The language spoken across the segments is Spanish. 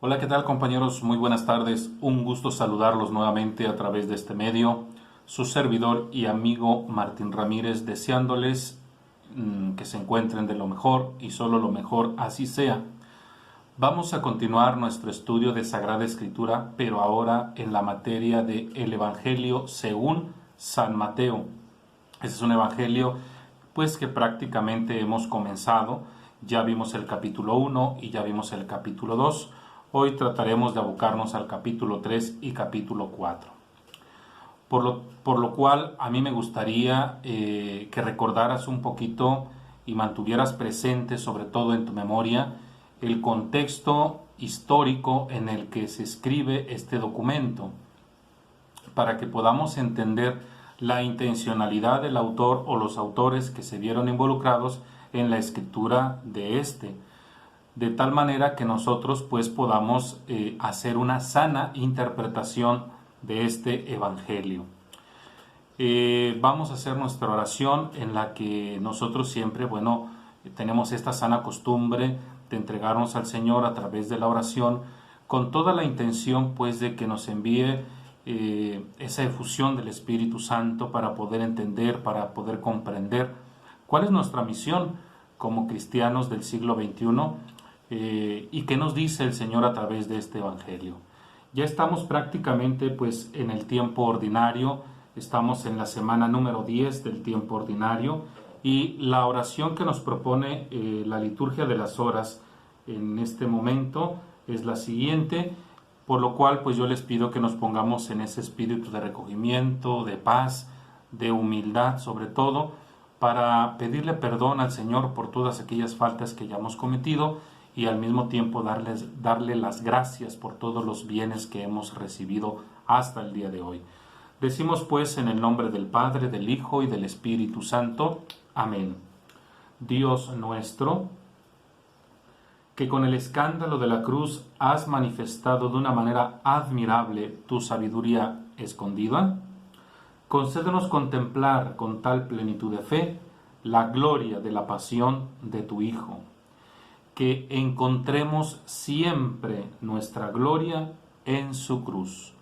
Hola, ¿qué tal compañeros? Muy buenas tardes. Un gusto saludarlos nuevamente a través de este medio. Su servidor y amigo Martín Ramírez, deseándoles que se encuentren de lo mejor y solo lo mejor así sea. Vamos a continuar nuestro estudio de Sagrada Escritura, pero ahora en la materia de el Evangelio según San Mateo. Este es un evangelio pues que prácticamente hemos comenzado. Ya vimos el capítulo 1 y ya vimos el capítulo 2. Hoy trataremos de abocarnos al capítulo 3 y capítulo 4. Por lo cual a mí me gustaría que recordaras un poquito y mantuvieras presente, sobre todo en tu memoria, el contexto histórico en el que se escribe este documento, para que podamos entender la intencionalidad del autor o los autores que se vieron involucrados en la escritura de este, de tal manera que nosotros pues podamos hacer una sana interpretación de este evangelio. Vamos a hacer nuestra oración en la que nosotros siempre, tenemos esta sana costumbre de entregarnos al Señor a través de la oración, con toda la intención pues de que nos envíe esa efusión del Espíritu Santo para poder entender, para poder comprender cuál es nuestra misión como cristianos del siglo XXI y qué nos dice el Señor a través de este Evangelio. Ya estamos prácticamente pues en el tiempo ordinario, estamos en la semana número 10 del tiempo ordinario y la oración que nos propone la liturgia de las horas en este momento es la siguiente, por lo cual pues yo les pido que nos pongamos en ese espíritu de recogimiento, de paz, de humildad sobre todo, para pedirle perdón al Señor por todas aquellas faltas que hayamos cometido y al mismo tiempo darle las gracias por todos los bienes que hemos recibido hasta el día de hoy. Decimos pues en el nombre del Padre, del Hijo y del Espíritu Santo. Amén. Dios nuestro, que con el escándalo de la cruz has manifestado de una manera admirable tu sabiduría escondida, concédenos contemplar con tal plenitud de fe la gloria de la pasión de tu Hijo, que encontremos siempre nuestra gloria en su cruz.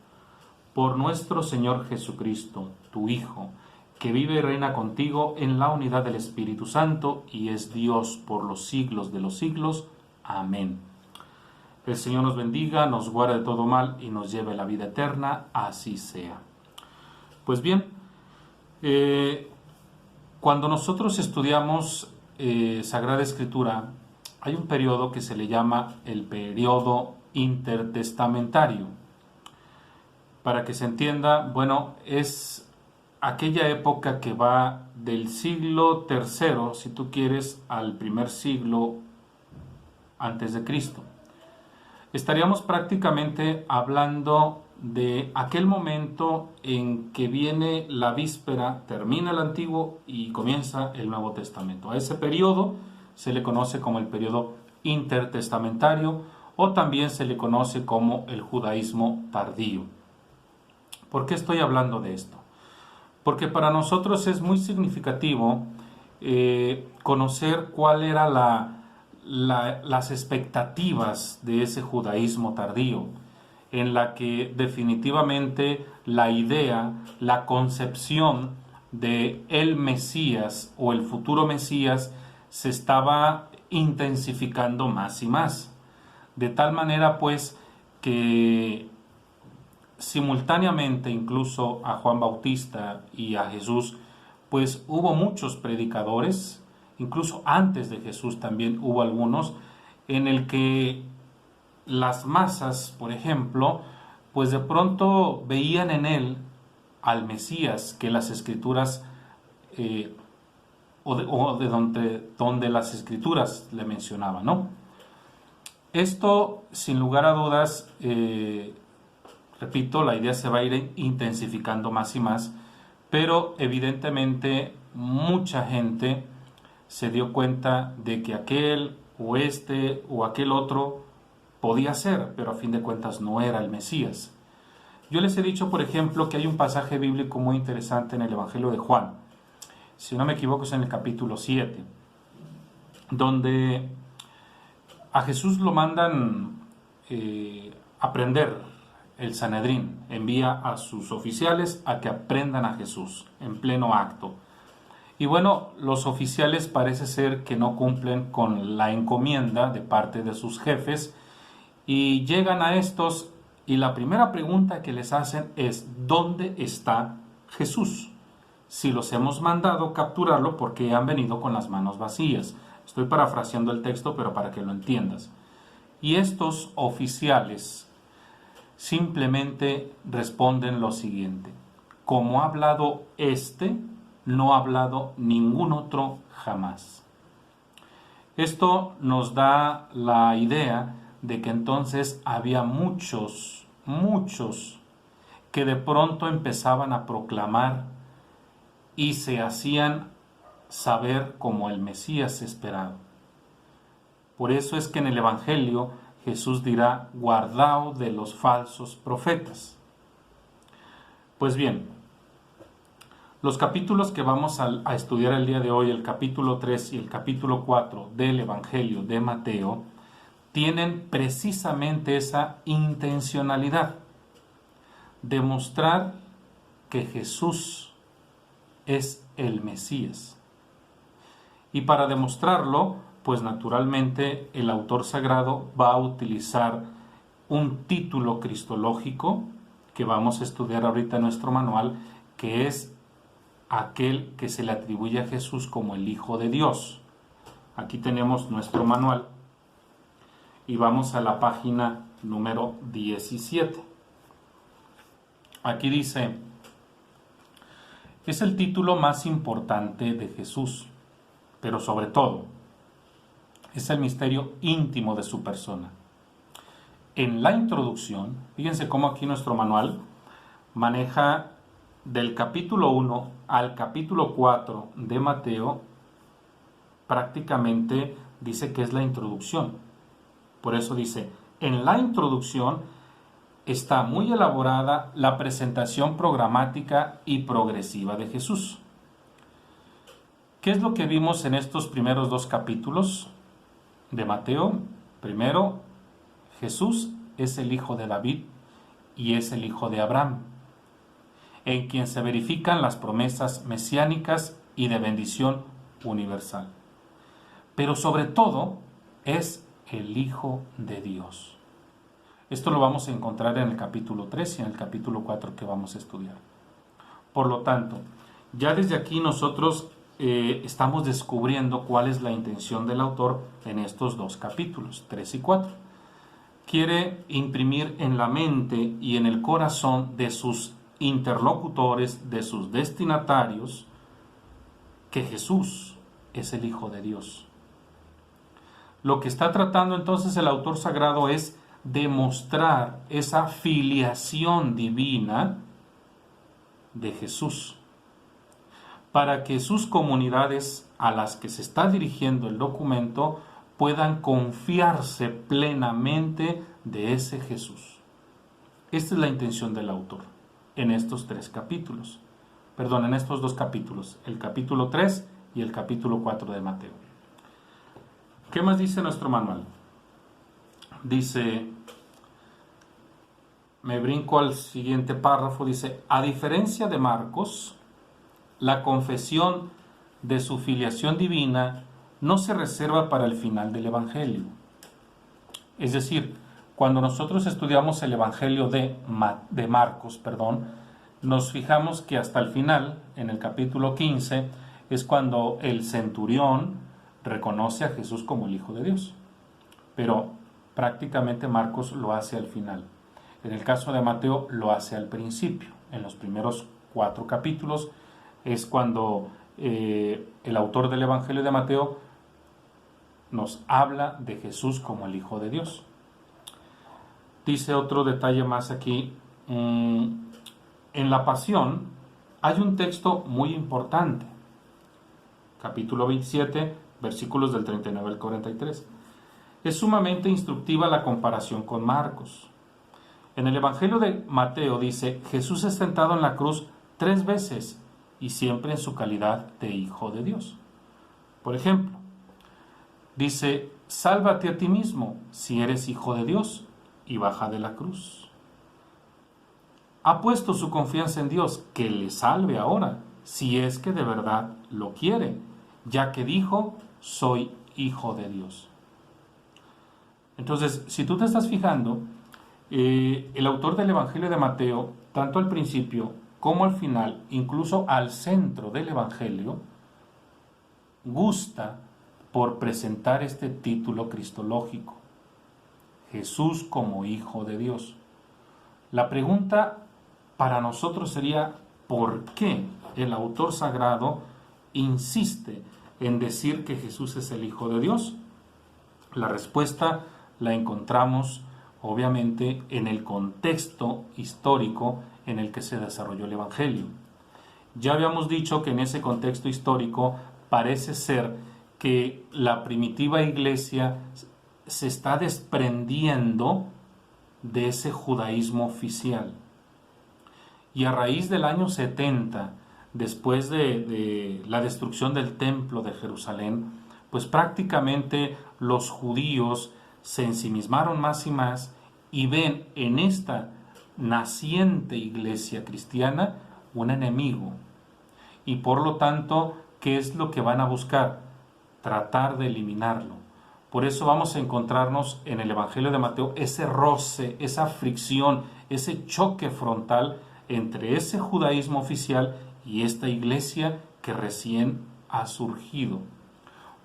Por nuestro Señor Jesucristo, tu Hijo, que vive y reina contigo en la unidad del Espíritu Santo y es Dios por los siglos de los siglos. Amén. El Señor nos bendiga, nos guarde de todo mal y nos lleve a la vida eterna, así sea. Pues bien, cuando nosotros estudiamos Sagrada Escritura, hay un periodo que se le llama el periodo intertestamentario. Para que se entienda, es aquella época que va del siglo III, si tú quieres, al primer siglo antes de Cristo. Estaríamos prácticamente hablando de aquel momento en que viene la víspera, termina el Antiguo y comienza el Nuevo Testamento. A ese periodo se le conoce como el periodo intertestamentario o también se le conoce como el judaísmo tardío. ¿Por qué estoy hablando de esto? Porque para nosotros es muy significativo conocer cuál era las expectativas de ese judaísmo tardío, en la que definitivamente la idea, la concepción de el Mesías o el futuro Mesías se estaba intensificando más y más. De tal manera pues que simultáneamente incluso a Juan Bautista y a Jesús, pues hubo muchos predicadores, incluso antes de Jesús también hubo algunos, en el que las masas, por ejemplo, pues de pronto veían en él al Mesías que las Escrituras, donde las Escrituras le mencionaban, ¿no? Esto, sin lugar a dudas, repito, la idea se va a ir intensificando más y más, pero evidentemente mucha gente se dio cuenta de que aquel o este o aquel otro podía ser, pero a fin de cuentas no era el Mesías. Yo les he dicho, por ejemplo, que hay un pasaje bíblico muy interesante en el Evangelio de Juan, si no me equivoco es en el capítulo 7, donde a Jesús lo mandan aprender el Sanedrín, envía a sus oficiales a que aprendan a Jesús en pleno acto. Y bueno, los oficiales parece ser que no cumplen con la encomienda de parte de sus jefes y llegan a estos y la primera pregunta que les hacen es: ¿dónde está Jesús? Si los hemos mandado capturarlo, porque han venido con las manos vacías. Estoy parafraseando el texto, pero para que lo entiendas. Y estos oficiales simplemente responden lo siguiente: como ha hablado este, no ha hablado ningún otro jamás. Esto nos da la idea de que entonces había muchos que de pronto empezaban a proclamar y se hacían saber como el Mesías esperado. Por eso es que en el Evangelio Jesús dirá: guardaos de los falsos profetas. Pues bien, los capítulos que vamos a estudiar el día de hoy, el capítulo 3 y el capítulo 4 del Evangelio de Mateo, tienen precisamente esa intencionalidad: demostrar que Jesús es el Mesías. Y para demostrarlo, pues naturalmente el autor sagrado va a utilizar un título cristológico que vamos a estudiar ahorita en nuestro manual, que es aquel que se le atribuye a Jesús como el Hijo de Dios. Aquí tenemos nuestro manual y vamos a la página número 17. Aquí dice: es el título más importante de Jesús, pero sobre todo es el misterio íntimo de su persona. En la introducción, fíjense cómo aquí nuestro manual maneja del capítulo 1 al capítulo 4 de Mateo, prácticamente dice que es la introducción. Por eso dice: en la introducción está muy elaborada la presentación programática y progresiva de Jesús. ¿Qué es lo que vimos en estos primeros dos capítulos de Mateo? Primero, Jesús es el Hijo de David y es el Hijo de Abraham, en quien se verifican las promesas mesiánicas y de bendición universal. Pero sobre todo es el Hijo de Dios. Esto lo vamos a encontrar en el capítulo 3 y en el capítulo 4 que vamos a estudiar. Por lo tanto, ya desde aquí nosotros estamos descubriendo cuál es la intención del autor en estos dos capítulos, 3 y 4. Quiere imprimir en la mente y en el corazón de sus interlocutores, de sus destinatarios, que Jesús es el Hijo de Dios. Lo que está tratando entonces el autor sagrado es demostrar esa filiación divina de Jesús, para que sus comunidades a las que se está dirigiendo el documento puedan confiarse plenamente de ese Jesús. Esta es la intención del autor en estos tres capítulos. Perdón, en estos dos capítulos, el capítulo 3 y el capítulo 4 de Mateo. ¿Qué más dice nuestro manual? Dice, me brinco al siguiente párrafo, dice: a diferencia de Marcos, la confesión de su filiación divina no se reserva para el final del Evangelio. Es decir, cuando nosotros estudiamos el Evangelio de Marcos, nos fijamos que hasta el final, en el capítulo 15, es cuando el centurión reconoce a Jesús como el Hijo de Dios. Pero prácticamente Marcos lo hace al final. En el caso de Mateo lo hace al principio. En los primeros 4 capítulos es cuando el autor del Evangelio de Mateo nos habla de Jesús como el Hijo de Dios. Dice otro detalle más aquí. En la Pasión hay un texto muy importante. Capítulo 27, versículos del 39 al 43. Es sumamente instructiva la comparación con Marcos. En el Evangelio de Mateo dice: Jesús es tentado en la cruz 3 veces y siempre en su calidad de Hijo de Dios. Por ejemplo, dice: sálvate a ti mismo si eres Hijo de Dios y baja de la cruz. Ha puesto su confianza en Dios, que le salve ahora, si es que de verdad lo quiere, ya que dijo, soy hijo de Dios. Entonces, si tú te estás fijando, el autor del Evangelio de Mateo, tanto al principio como al final, incluso al centro del Evangelio, gusta por presentar este título cristológico, Jesús como Hijo de Dios. La pregunta para nosotros sería, ¿por qué el autor sagrado insiste en decir que Jesús es el Hijo de Dios? La respuesta la encontramos obviamente en el contexto histórico en el que se desarrolló el Evangelio. Ya habíamos dicho que en ese contexto histórico parece ser que la primitiva iglesia se está desprendiendo de ese judaísmo oficial. Y a raíz del año 70, después de la destrucción del templo de Jerusalén, pues prácticamente los judíos se ensimismaron más y más y ven en esta naciente iglesia cristiana un enemigo. Y por lo tanto, ¿qué es lo que van a buscar? Tratar de eliminarlo. Por eso vamos a encontrarnos en el Evangelio de Mateo ese roce, esa fricción, ese choque frontal entre ese judaísmo oficial y esta iglesia que recién ha surgido.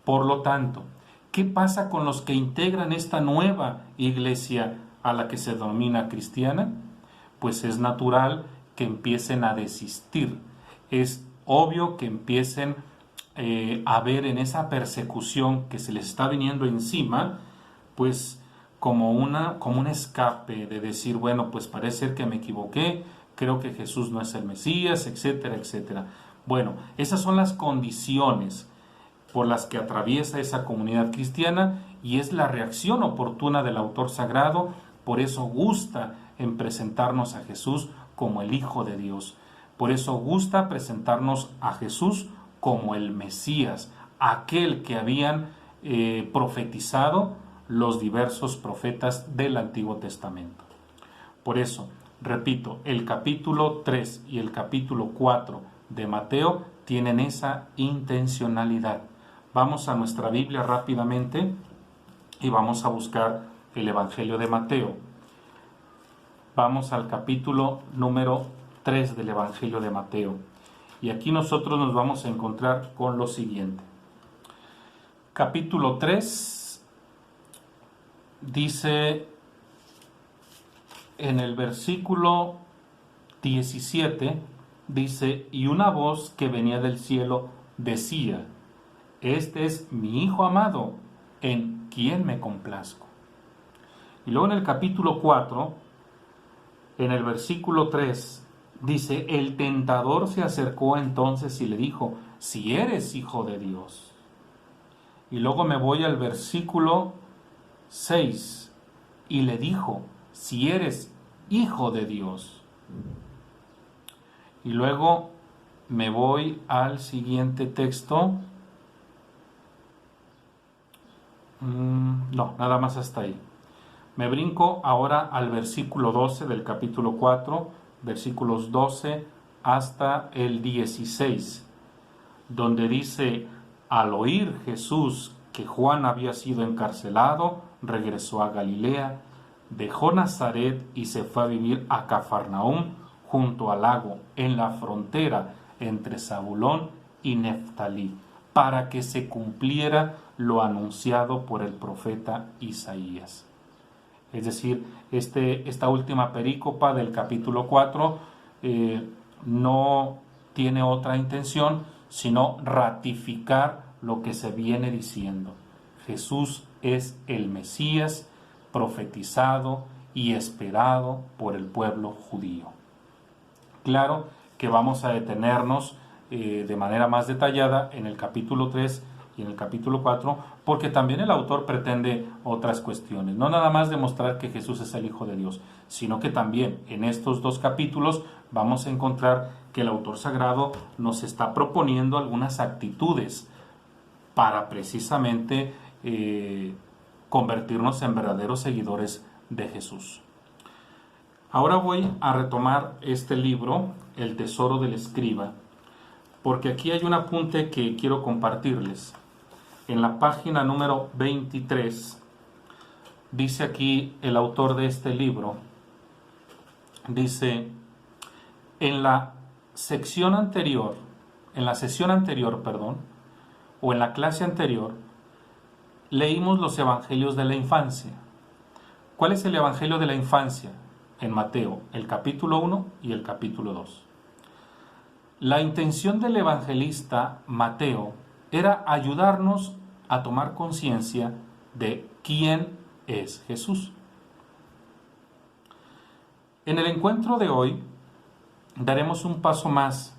Por lo tanto, ¿qué pasa con los que integran esta nueva iglesia a la que se denomina cristiana? Pues es natural que empiecen a desistir. Es obvio que empiecen a ver en esa persecución que se les está viniendo encima, pues como un escape de decir, bueno, pues parece ser que me equivoqué, creo que Jesús no es el Mesías, etcétera, etcétera. Bueno, esas son las condiciones por las que atraviesa esa comunidad cristiana y es la reacción oportuna del autor sagrado, por eso gusta en presentarnos a Jesús como el Hijo de Dios, por eso gusta presentarnos a Jesús como el Mesías, aquel que habían profetizado los diversos profetas del Antiguo Testamento. Por eso, repito, el capítulo 3 y el capítulo 4 de Mateo tienen esa intencionalidad. Vamos a nuestra Biblia rápidamente y vamos a buscar el Evangelio de Mateo. Vamos al capítulo número 3 del Evangelio de Mateo. Y aquí nosotros nos vamos a encontrar con lo siguiente. Capítulo 3 dice en el versículo 17, dice, y una voz que venía del cielo decía, este es mi Hijo amado, en quien me complazco. Y luego en el capítulo 4, en el versículo 3, dice, el tentador se acercó entonces y le dijo, si eres Hijo de Dios. Y luego me voy al versículo 6, y le dijo, si eres Hijo de Dios. Y luego me voy al siguiente texto. No, nada más hasta ahí. Me brinco ahora al versículo 12 del capítulo 4, versículos 12 hasta el 16, donde dice, al oír Jesús que Juan había sido encarcelado, regresó a Galilea, dejó Nazaret y se fue a vivir a Cafarnaúm, junto al lago, en la frontera entre Zabulón y Neftalí, para que se cumpliera lo anunciado por el profeta Isaías. Es decir, esta última perícopa del capítulo 4 no tiene otra intención sino ratificar lo que se viene diciendo. Jesús es el Mesías profetizado y esperado por el pueblo judío. Claro que vamos a detenernos de manera más detallada en el capítulo 3 y en el capítulo 4, porque también el autor pretende otras cuestiones. No nada más demostrar que Jesús es el Hijo de Dios, sino que también en estos dos capítulos vamos a encontrar que el autor sagrado nos está proponiendo algunas actitudes para precisamente convertirnos en verdaderos seguidores de Jesús. Ahora voy a retomar este libro, El Tesoro del Escriba, porque aquí hay un apunte que quiero compartirles. En la página número 23, dice aquí el autor de este libro, dice, en la sesión anterior, o en la clase anterior, leímos los evangelios de la infancia. ¿Cuál es el evangelio de la infancia? En Mateo, el capítulo 1 y el capítulo 2. La intención del evangelista Mateo era ayudarnos a tomar conciencia de quién es Jesús. En el encuentro de hoy daremos un paso más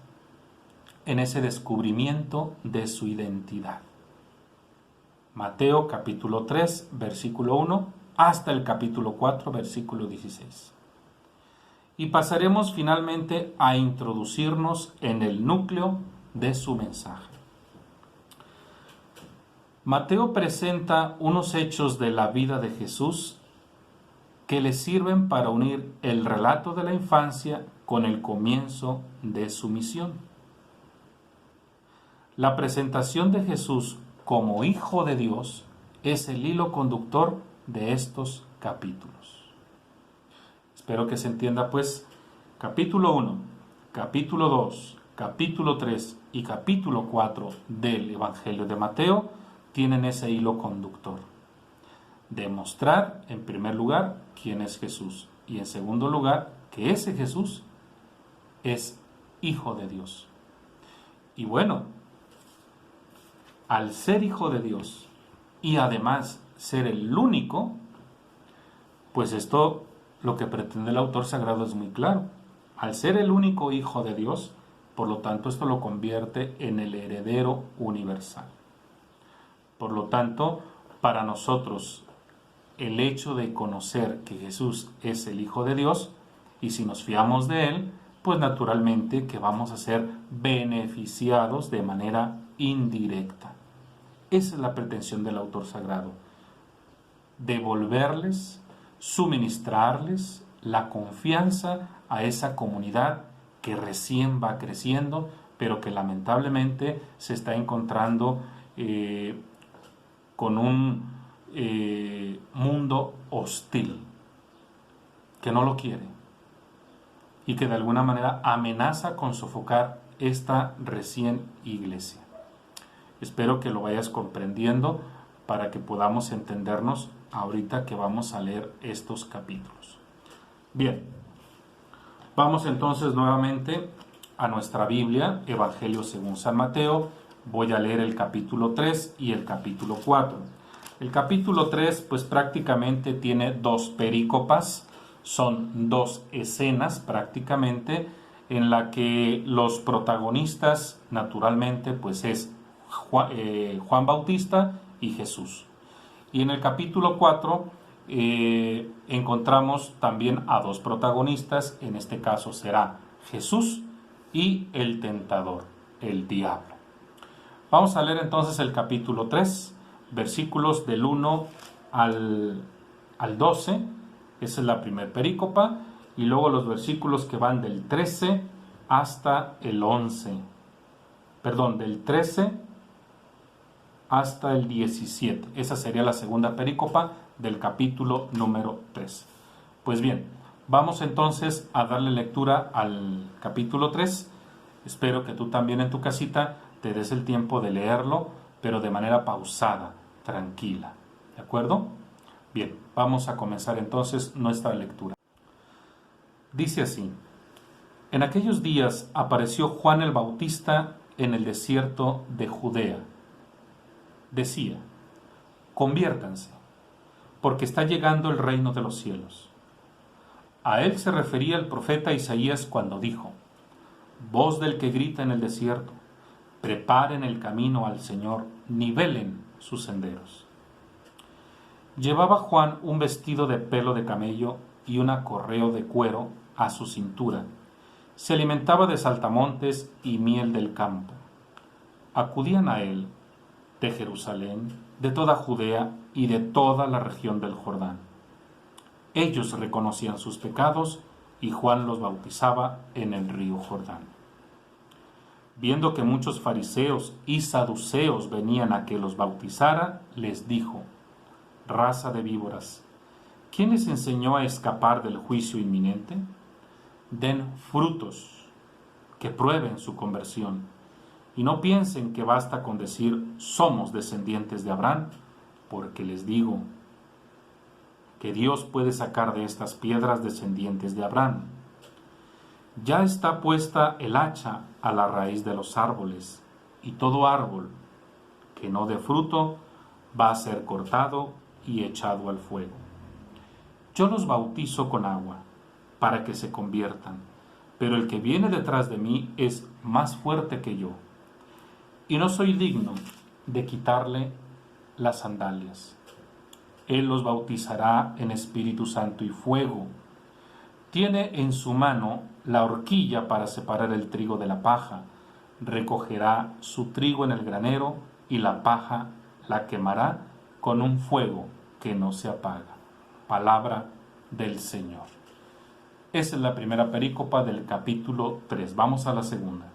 en ese descubrimiento de su identidad. Mateo capítulo 3, versículo 1, hasta el capítulo 4, versículo 16. Y pasaremos finalmente a introducirnos en el núcleo de su mensaje. Mateo presenta unos hechos de la vida de Jesús que le sirven para unir el relato de la infancia con el comienzo de su misión. La presentación de Jesús como Hijo de Dios es el hilo conductor de estos capítulos. Espero que se entienda pues, capítulo 1, capítulo 2, capítulo 3 y capítulo 4 del Evangelio de Mateo tienen ese hilo conductor. Demostrar, en primer lugar, quién es Jesús y en segundo lugar, que ese Jesús es Hijo de Dios. Y bueno, al ser Hijo de Dios y además ser el único, pues esto, lo que pretende el autor sagrado es muy claro. Al ser el único Hijo de Dios, por lo tanto, esto lo convierte en el heredero universal. Por lo tanto, para nosotros, el hecho de conocer que Jesús es el Hijo de Dios, y si nos fiamos de Él, pues naturalmente que vamos a ser beneficiados de manera indirecta. Esa es la pretensión del autor sagrado. Devolverles, suministrarles la confianza a esa comunidad que recién va creciendo, pero que lamentablemente se está encontrando con un mundo hostil, que no lo quiere y que de alguna manera amenaza con sofocar esta recién iglesia. Espero que lo vayas comprendiendo para que podamos entendernos ahorita que vamos a leer estos capítulos. Bien, vamos entonces nuevamente a nuestra Biblia, Evangelio según San Mateo. Voy a leer el capítulo 3 y el capítulo 4. El capítulo 3 pues prácticamente tiene dos perícopas, son dos escenas prácticamente en la que los protagonistas naturalmente pues es Juan Bautista y Jesús. Y en el capítulo 4 encontramos también a dos protagonistas, en este caso será Jesús y el tentador, el diablo. Vamos a leer entonces el capítulo 3, versículos del 1 al 12, esa es la primera perícopa, y luego los versículos que van del 13 hasta el 11, perdón, del 13 hasta el 17. Esa sería la segunda perícopa del capítulo número 3. Pues bien, vamos entonces a darle lectura al capítulo 3. Espero que tú también en tu casita te des el tiempo de leerlo, pero de manera pausada, tranquila. ¿De acuerdo? Bien, vamos a comenzar entonces nuestra lectura. Dice así: en aquellos días apareció Juan el Bautista en el desierto de Judea. Decía: conviértanse, porque está llegando el reino de los cielos. A él se refería el profeta Isaías cuando dijo: voz del que grita en el desierto, preparen el camino al Señor, nivelen sus senderos. Llevaba Juan un vestido de pelo de camello y un acorreo de cuero a su cintura. Se alimentaba de saltamontes y miel del campo. Acudían a él de Jerusalén, de toda Judea y de toda la región del Jordán. Ellos reconocían sus pecados y Juan los bautizaba en el río Jordán. Viendo que muchos fariseos y saduceos venían a que los bautizara, les dijo: raza de víboras, ¿quién les enseñó a escapar del juicio inminente? Den frutos que prueben su conversión, y no piensen que basta con decir somos descendientes de Abraham, porque les digo que Dios puede sacar de estas piedras descendientes de Abraham. Ya está puesta el hacha a la raíz de los árboles, y todo árbol que no dé fruto va a ser cortado y echado al fuego. Yo los bautizo con agua, para que se conviertan, pero el que viene detrás de mí es más fuerte que yo, y no soy digno de quitarle las sandalias. Él los bautizará en Espíritu Santo y fuego. Tiene en su mano la horquilla para separar el trigo de la paja. Recogerá su trigo en el granero y la paja la quemará con un fuego que no se apaga. Palabra del Señor. Esa es la primera perícopa del capítulo 3. Vamos a la segunda.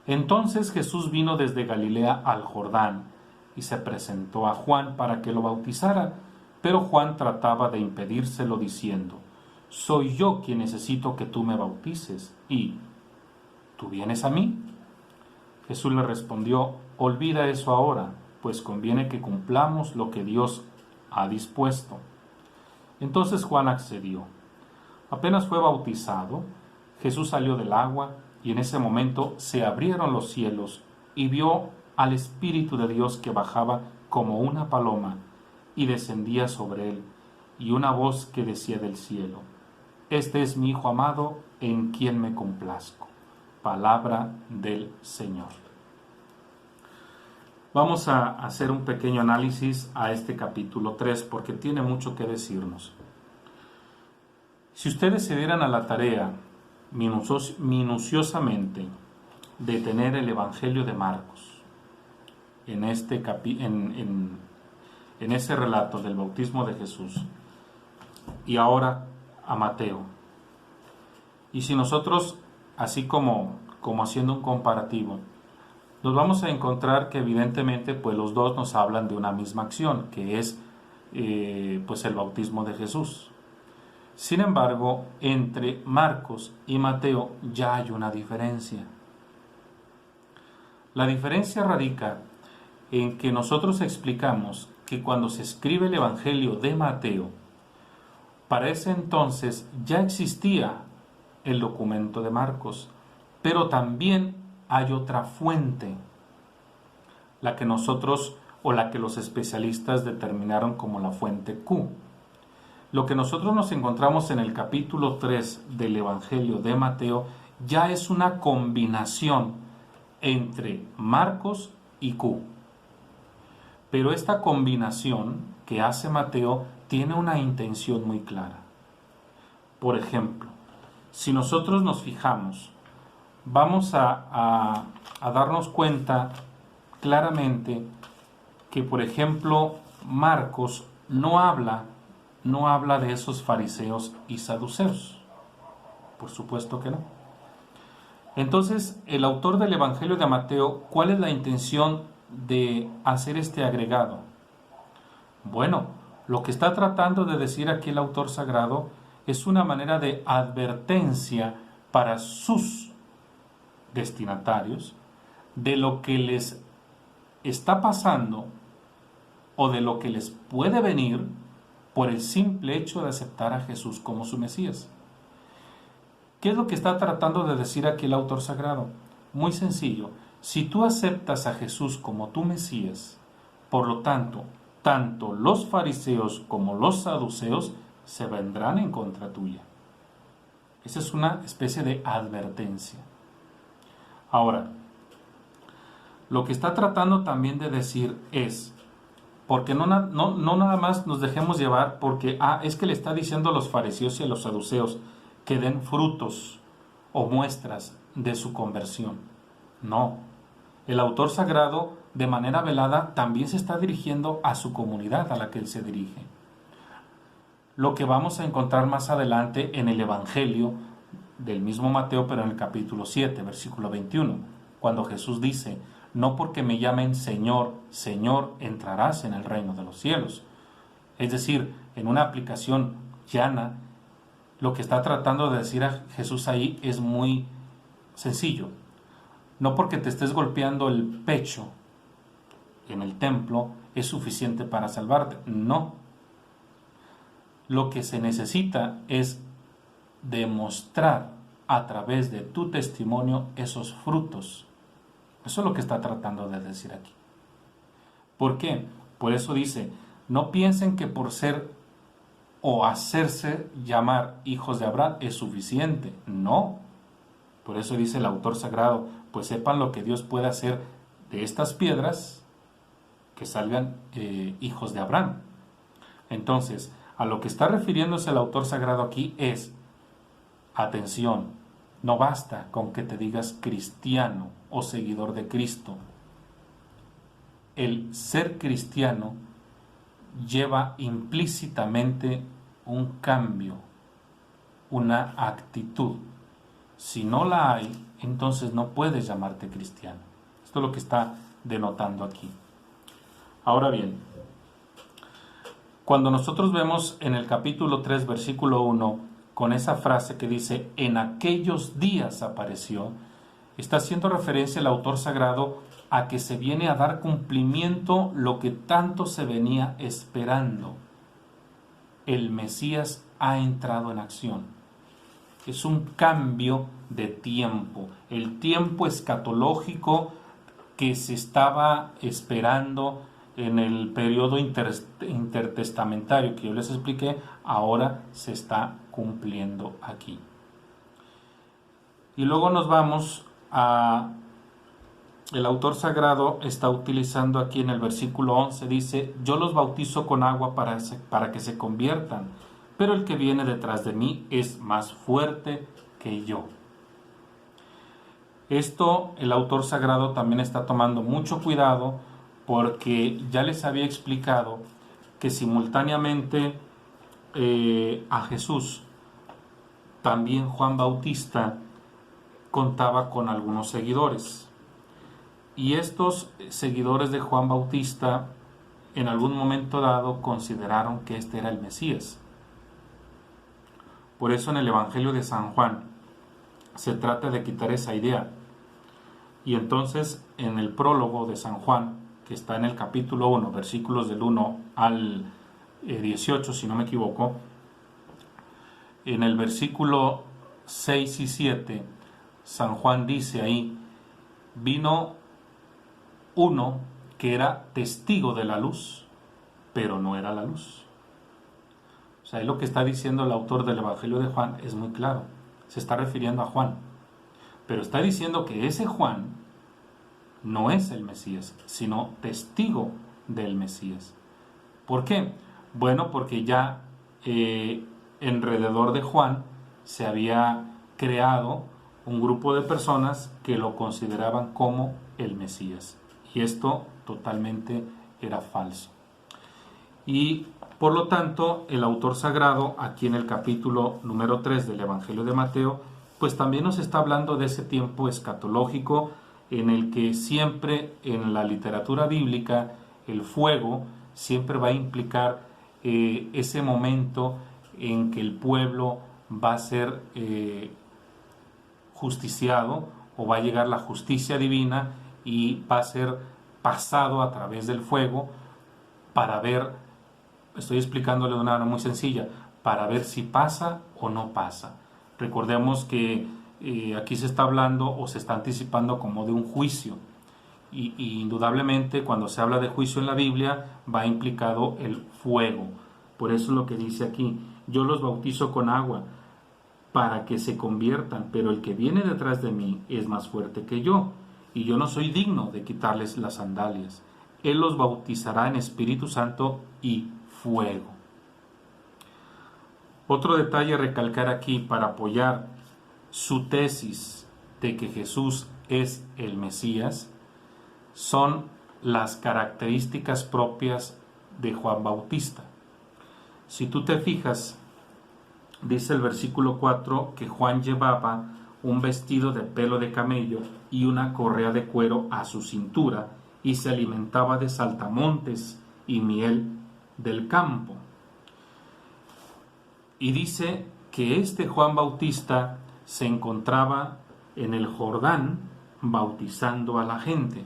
Entonces Jesús vino desde Galilea al Jordán y se presentó a Juan para que lo bautizara, pero Juan trataba de impedírselo diciendo: soy yo quien necesito que tú me bautices, y ¿tú vienes a mí? Jesús le respondió: olvida eso ahora, pues conviene que cumplamos lo que Dios ha dispuesto. Entonces Juan accedió. Apenas fue bautizado, Jesús salió del agua, y en ese momento se abrieron los cielos, y vio al Espíritu de Dios que bajaba como una paloma, y descendía sobre él, y una voz que decía del cielo: este es mi Hijo amado, en quien me complazco. Palabra del Señor. Vamos a hacer un pequeño análisis a este capítulo 3, porque tiene mucho que decirnos. Si ustedes se dieran a la tarea minuciosamente de tener el Evangelio de Marcos en ese relato del bautismo de Jesús, y ahora a Mateo, y si nosotros, así como haciendo un comparativo, nos vamos a encontrar que evidentemente pues los dos nos hablan de una misma acción, que es pues el bautismo de Jesús. Sin embargo, entre Marcos y Mateo ya hay una diferencia. La diferencia radica en que nosotros explicamos que cuando se escribe el Evangelio de Mateo, para ese entonces ya existía el documento de Marcos, pero también hay otra fuente, la que nosotros o la que los especialistas determinaron como la fuente Q. Lo que nosotros nos encontramos en el capítulo 3 del Evangelio de Mateo ya es una combinación entre Marcos y Q. Pero esta combinación que hace Mateo tiene una intención muy clara. Por ejemplo, si nosotros nos fijamos, vamos a darnos cuenta claramente que, por ejemplo, Marcos no habla de esos fariseos y saduceos. Por supuesto que no. Entonces, el autor del Evangelio de Mateo, ¿cuál es la intención de hacer este agregado? Bueno, lo que está tratando de decir aquí el autor sagrado es una manera de advertencia para sus destinatarios de lo que les está pasando o de lo que les puede venir por el simple hecho de aceptar a Jesús como su Mesías. ¿Qué es lo que está tratando de decir aquí el autor sagrado? Muy sencillo. Si tú aceptas a Jesús como tu Mesías, por lo tanto, tanto los fariseos como los saduceos se vendrán en contra tuya. Esa es una especie de advertencia. Ahora, lo que está tratando también de decir es, porque no nada más nos dejemos llevar porque, es que le está diciendo a los fariseos y a los saduceos que den frutos o muestras de su conversión. No, el autor sagrado de manera velada también se está dirigiendo a su comunidad a la que él se dirige. lo que vamos a encontrar más adelante en el Evangelio del mismo Mateo, pero en el capítulo 7, versículo 21, cuando Jesús dice: no porque me llamen Señor, Señor, entrarás en el reino de los cielos. Es decir, en una aplicación llana, lo que está tratando de decir a Jesús ahí es muy sencillo. No porque te estés golpeando el pecho en el templo es suficiente para salvarte. No. Lo que se necesita es demostrar a través de tu testimonio esos frutos. Eso es lo que está tratando de decir aquí. ¿Por qué? Por eso dice: no piensen que por ser o hacerse llamar hijos de Abraham es suficiente. No. Por eso dice el autor sagrado: pues sepan lo que Dios puede hacer de estas piedras, que salgan hijos de Abraham. Entonces, a lo que está refiriéndose el autor sagrado aquí es: atención, no basta con que te digas cristiano o seguidor de Cristo. El ser cristiano lleva implícitamente un cambio, una actitud. Si no la hay, entonces no puedes llamarte cristiano. Esto es lo que está denotando aquí. Ahora bien, cuando nosotros vemos en el capítulo 3, versículo 1, con esa frase que dice: en aquellos días apareció, está haciendo referencia el autor sagrado a que se viene a dar cumplimiento lo que tanto se venía esperando. El Mesías ha entrado en acción. Es un cambio de tiempo. El tiempo escatológico que se estaba esperando en el periodo intertestamentario que yo les expliqué, ahora se está cumpliendo aquí. Y luego nos vamos a... El autor sagrado está utilizando aquí en el versículo 11, dice: yo los bautizo con agua para que se conviertan, pero el que viene detrás de mí es más fuerte que yo. Esto el autor sagrado también está tomando mucho cuidado, porque ya les había explicado que simultáneamente a Jesús, también Juan Bautista contaba con algunos seguidores. Y estos seguidores de Juan Bautista en algún momento dado consideraron que este era el Mesías. Por eso en el Evangelio de San Juan se trata de quitar esa idea. Y entonces en el prólogo de San Juan, que está en el capítulo 1, versículos del 1 al 18, si no me equivoco, en el versículo 6 y 7, San Juan dice ahí: vino uno que era testigo de la luz, pero no era la luz. O sea, lo que está diciendo el autor del Evangelio de Juan es muy claro. Se está refiriendo a Juan. Pero está diciendo que ese Juan no es el Mesías, sino testigo del Mesías. ¿Por qué? Bueno, porque ya alrededor de Juan se había creado un grupo de personas que lo consideraban como el Mesías. Y esto totalmente era falso. Y por lo tanto, el autor sagrado, aquí en el capítulo número 3 del Evangelio de Mateo, pues también nos está hablando de ese tiempo escatológico en el que siempre en la literatura bíblica el fuego siempre va a implicar ese momento en que el pueblo va a ser justiciado, o va a llegar la justicia divina y va a ser pasado a través del fuego para ver, estoy explicándole de una manera muy sencilla, para ver si pasa o no pasa. Recordemos que aquí se está hablando o se está anticipando como de un juicio, y indudablemente cuando se habla de juicio en la Biblia va implicado el fuego. Por eso es lo que dice aquí: yo los bautizo con agua para que se conviertan, pero el que viene detrás de mí es más fuerte que yo, y yo no soy digno de quitarles las sandalias. Él los bautizará en Espíritu Santo y fuego. Otro detalle a recalcar aquí para apoyar su tesis de que Jesús es el Mesías son las características propias de Juan Bautista. Si tú te fijas, dice el versículo 4 que Juan llevaba un vestido de pelo de camello y una correa de cuero a su cintura, y se alimentaba de saltamontes y miel del campo. Y dice que este Juan Bautista se encontraba en el Jordán bautizando a la gente.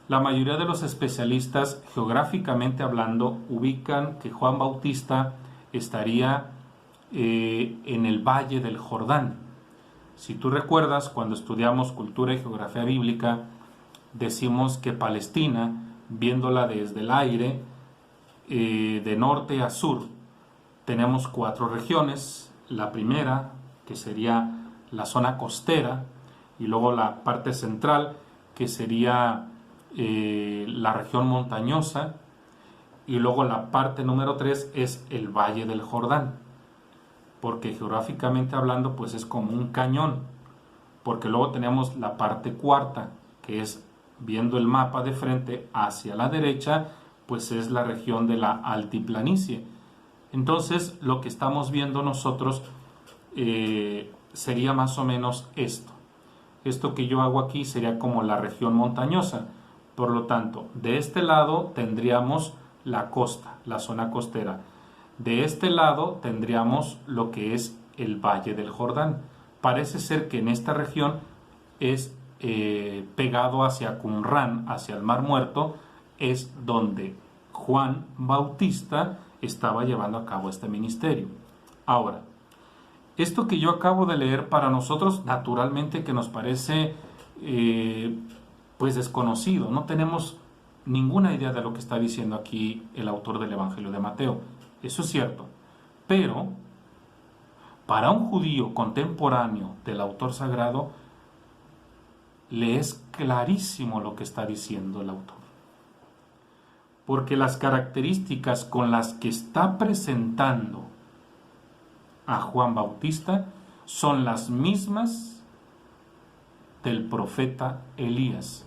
La mayoría de los especialistas, geográficamente hablando, ubican que Juan Bautista estaría en el Valle del Jordán. Si tú recuerdas, cuando estudiamos cultura y geografía bíblica, decimos que Palestina, viéndola desde el aire, de norte a sur, tenemos 4 regiones. La primera, que sería la zona costera, y luego la parte central, que sería la región montañosa, y luego la parte número 3 es el Valle del Jordán, porque geográficamente hablando pues es como un cañón, porque luego tenemos la parte cuarta, que es, viendo el mapa de frente hacia la derecha, pues es la región de la altiplanicie. Entonces lo que estamos viendo nosotros sería más o menos esto. Esto que yo hago aquí sería como la región montañosa. Por lo tanto, de este lado tendríamos la costa, la zona costera. De este lado tendríamos lo que es el Valle del Jordán. Parece ser que en esta región es pegado hacia Qumrán, hacia el Mar Muerto, es donde Juan Bautista estaba llevando a cabo este ministerio. Ahora, esto que yo acabo de leer para nosotros, naturalmente que nos parece pues desconocido, no tenemos ninguna idea de lo que está diciendo aquí el autor del Evangelio de Mateo. Eso es cierto, pero para un judío contemporáneo del autor sagrado, le es clarísimo lo que está diciendo el autor. Porque las características con las que está presentando a Juan Bautista son las mismas del profeta Elías.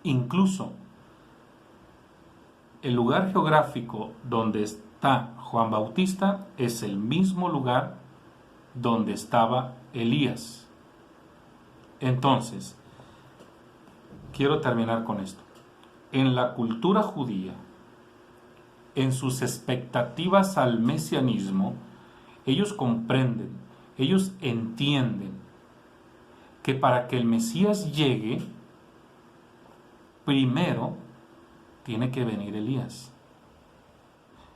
Incluso el lugar geográfico donde está Juan Bautista es el mismo lugar donde estaba Elías. Entonces, quiero terminar con esto. En la cultura judía, en sus expectativas al mesianismo, ellos comprenden, ellos entienden que para que el Mesías llegue, primero tiene que venir Elías.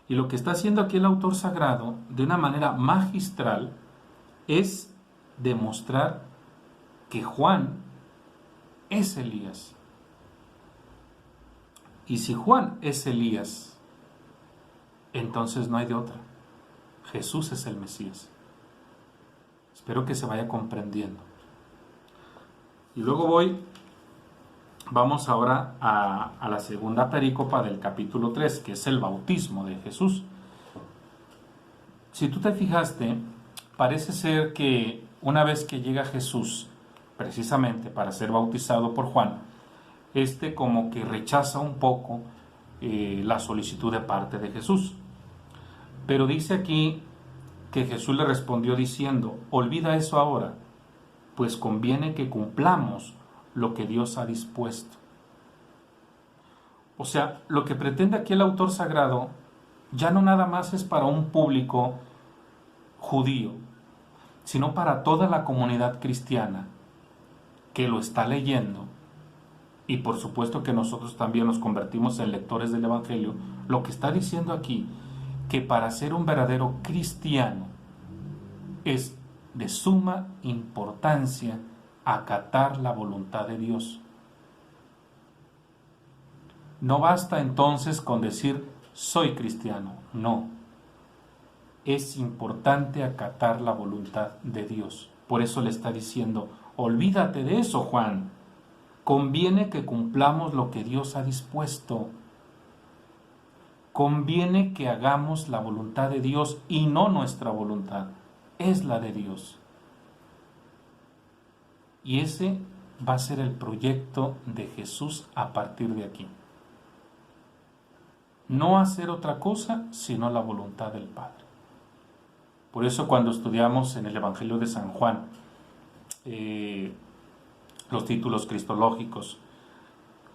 Y lo que está haciendo aquí el autor sagrado, de una manera magistral, es demostrar que Juan es Elías. Y si Juan es Elías, entonces no hay de otra. Jesús es el Mesías. Espero que se vaya comprendiendo. Y luego vamos ahora a la segunda perícopa del capítulo 3, que es el bautismo de Jesús. Si tú te fijaste, parece ser que una vez que llega Jesús, precisamente para ser bautizado por Juan, como que rechaza un poco la solicitud de parte de Jesús. Pero dice aquí que Jesús le respondió diciendo: olvida eso ahora, pues conviene que cumplamos lo que Dios ha dispuesto. O sea, lo que pretende aquí el autor sagrado ya no nada más es para un público judío, sino para toda la comunidad cristiana que lo está leyendo. Y por supuesto que nosotros también nos convertimos en lectores del Evangelio. Lo que está diciendo aquí, que para ser un verdadero cristiano es de suma importancia acatar la voluntad de Dios. No basta entonces con decir soy cristiano, no. Es importante acatar la voluntad de Dios. Por eso le está diciendo: olvídate de eso, Juan. Conviene que cumplamos lo que Dios ha dispuesto. Conviene que hagamos la voluntad de Dios y no nuestra voluntad. Es la de Dios. Y ese va a ser el proyecto de Jesús a partir de aquí. no hacer otra cosa sino la voluntad del Padre. Por eso cuando estudiamos en el Evangelio de San Juan los títulos cristológicos,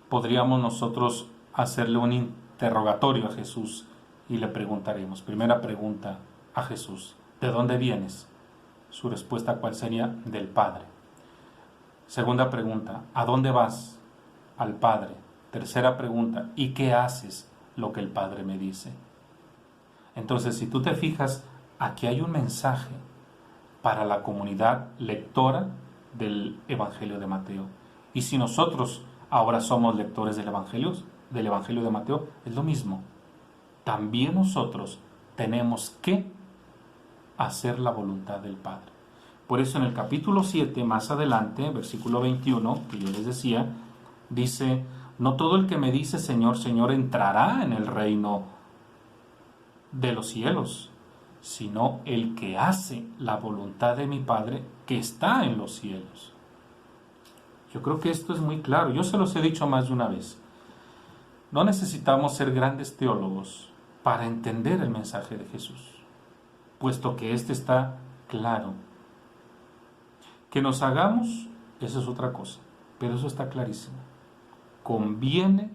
podríamos nosotros hacerle un interrogatorio a Jesús y le preguntaremos, primera pregunta a Jesús, ¿de dónde vienes? Su respuesta, ¿cuál sería? Del Padre. Segunda pregunta, ¿a dónde vas? Al Padre. Tercera pregunta, ¿y qué haces? Lo que el Padre me dice. Entonces, si tú te fijas, aquí hay un mensaje para la comunidad lectora del Evangelio de Mateo. Y si nosotros ahora somos lectores del Evangelio de Mateo, es lo mismo. También nosotros tenemos que hacer la voluntad del Padre. Por eso en el capítulo 7, más adelante, versículo 21, que yo les decía, dice, no todo el que me dice Señor, Señor, entrará en el reino de los cielos, sino el que hace la voluntad de mi Padre que está en los cielos. Yo creo que esto es muy claro. Yo se los he dicho más de una vez. No necesitamos ser grandes teólogos para entender el mensaje de Jesús, puesto que este está claro. Que nos hagamos, eso es otra cosa, pero eso está clarísimo. Conviene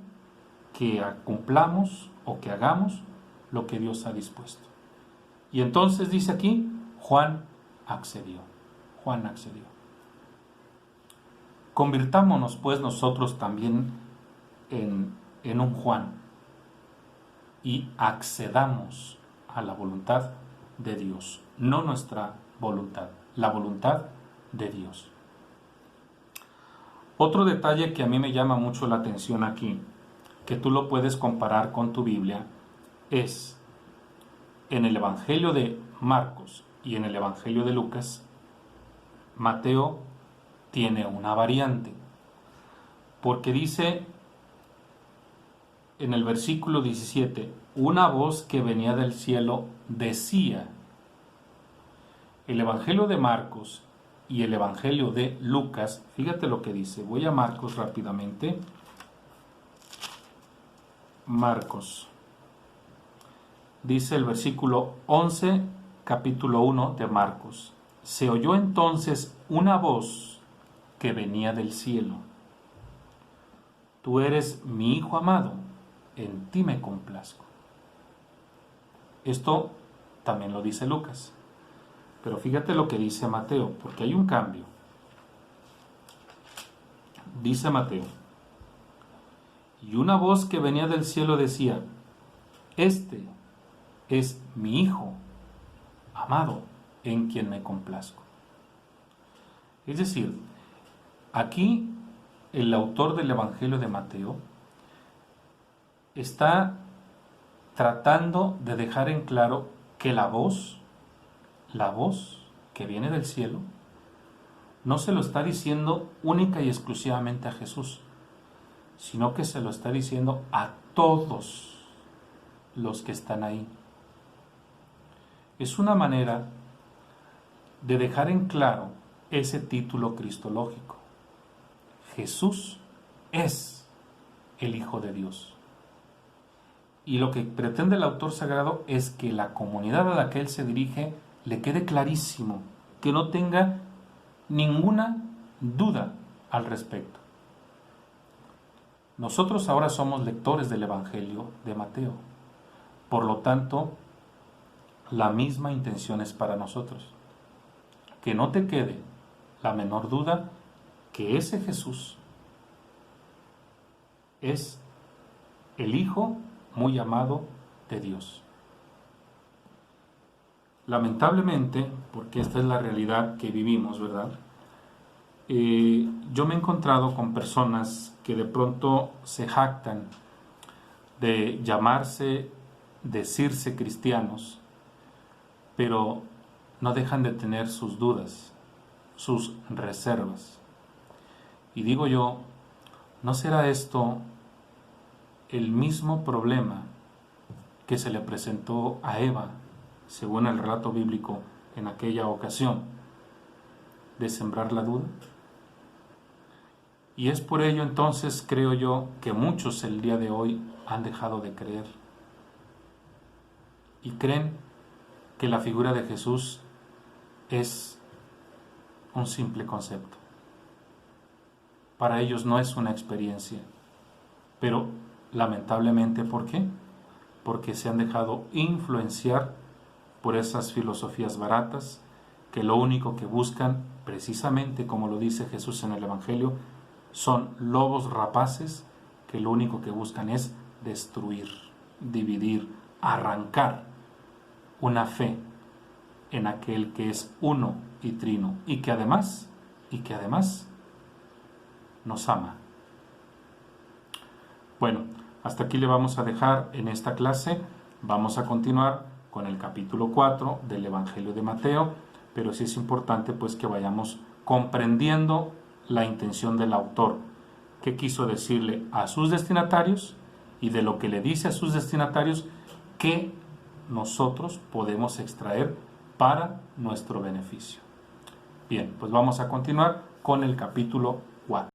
que cumplamos o que hagamos lo que Dios ha dispuesto. Y entonces dice aquí, Juan accedió. Juan accedió. Convirtámonos pues nosotros también en un Juan y accedamos a la voluntad de Dios, no nuestra voluntad, la voluntad de Dios. Otro detalle que a mí me llama mucho la atención aquí, que tú lo puedes comparar con tu Biblia, es en el Evangelio de Marcos y en el Evangelio de Lucas, Mateo tiene una variante, porque dice en el versículo 17, una voz que venía del cielo decía. El Evangelio de Marcos y el Evangelio de Lucas, fíjate lo que dice. Voy a Marcos rápidamente. Marcos. Dice el versículo 11, capítulo 1 de Marcos. Se oyó entonces una voz que venía del cielo. Tú eres mi Hijo amado, en ti me complazco. Esto también lo dice Lucas. Pero fíjate lo que dice Mateo, porque hay un cambio. Dice Mateo, y una voz que venía del cielo decía, este es mi Hijo amado, en quien me complazco. Es decir, aquí el autor del Evangelio de Mateo está tratando de dejar en claro que la voz que viene del cielo, no se lo está diciendo única y exclusivamente a Jesús, sino que se lo está diciendo a todos los que están ahí. Es una manera de dejar en claro ese título cristológico. Jesús es el Hijo de Dios. Y lo que pretende el autor sagrado es que la comunidad a la que él se dirige le quede clarísimo, que no tenga ninguna duda al respecto. Nosotros ahora somos lectores del Evangelio de Mateo. Por lo tanto, la misma intención es para nosotros. Que no te quede la menor duda que ese Jesús es el Hijo muy amado de Dios. Lamentablemente, porque esta es la realidad que vivimos, ¿verdad? Yo me he encontrado con personas que de pronto se jactan de decirse cristianos, pero no dejan de tener sus dudas, sus reservas. Y digo yo, ¿no será esto el mismo problema que se le presentó a Eva, según el relato bíblico, en aquella ocasión, de sembrar la duda? Y es por ello entonces, creo yo, que muchos el día de hoy han dejado de creer. y creen que la figura de Jesús es un simple concepto. Para ellos no es una experiencia, pero lamentablemente, ¿por qué? Porque se han dejado influenciar por esas filosofías baratas que lo único que buscan, precisamente como lo dice Jesús en el Evangelio, son lobos rapaces que lo único que buscan es destruir, dividir, arrancar una fe en aquel que es uno y trino y que además nos ama. Bueno, hasta aquí le vamos a dejar en esta clase. Vamos a continuar con el capítulo 4 del Evangelio de Mateo, pero sí es importante pues que vayamos comprendiendo la intención del autor, qué quiso decirle a sus destinatarios y de lo que le dice a sus destinatarios, qué nosotros podemos extraer para nuestro beneficio. Bien, pues vamos a continuar con el capítulo 4.